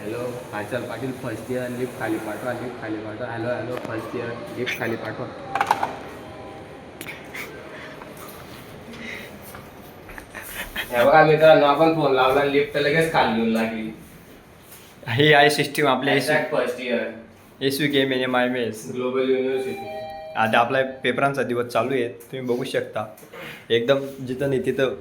Hello हालचाल Patil first year lift खाली पाठवा लिफ्ट खाली पाठवा hello hello first year lift खाली पाठवा. हे बघा मित्रांनो आपण फोन लावला लिफ्ट लगेच खाली येऊन लागली. ही आहे सिस्टीम आपल्या first year SUKMNMIMS global university. आता आपला पेपरांचा दिवस चालू आहे, तुम्ही बघू शकता एकदम जिथं नाही तिथं.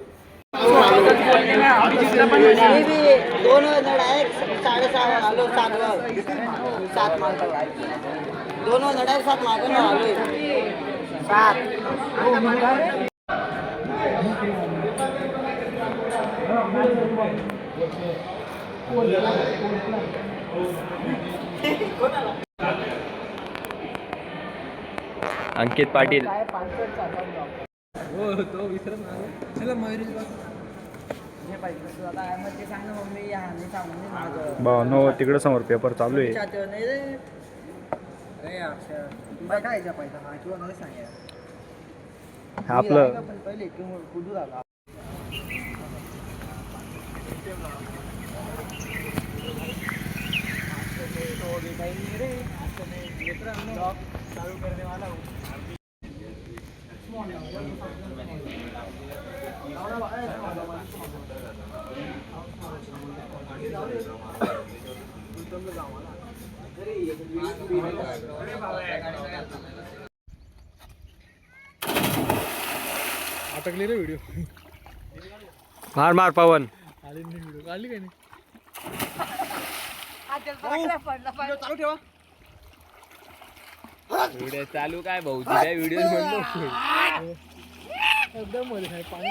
अंकित पाटील भावनो तिकडे समोर पेपर चालू आहे. आपलं अटकले रे व्हिडिओ. मार मार पवन. आली नाही व्हिडिओ आली काय नाही. व्हिडिओ चालू काय भाऊ तुझ्या व्हिडिओ म्हणलो एकदम मध्ये आहे पाणी.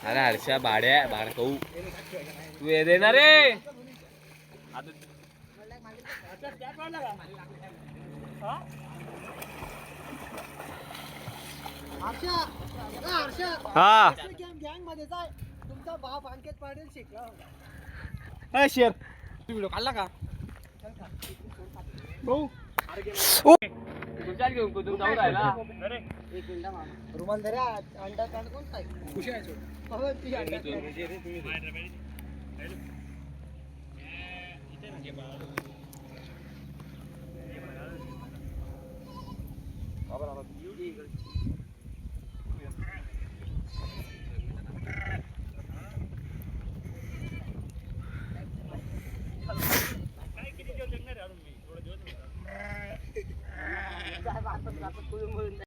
अरे हर्षा भाड्या भाड खाऊ तू हे देणार रे. हा तुमचा बाप अंकित पाटील शिकला शेअर व्हिडिओ काढला का भाऊ. घेऊन कुठून जाऊ राहिला. रुमाल धरा अंडा काढ कोण काय खुशी आहे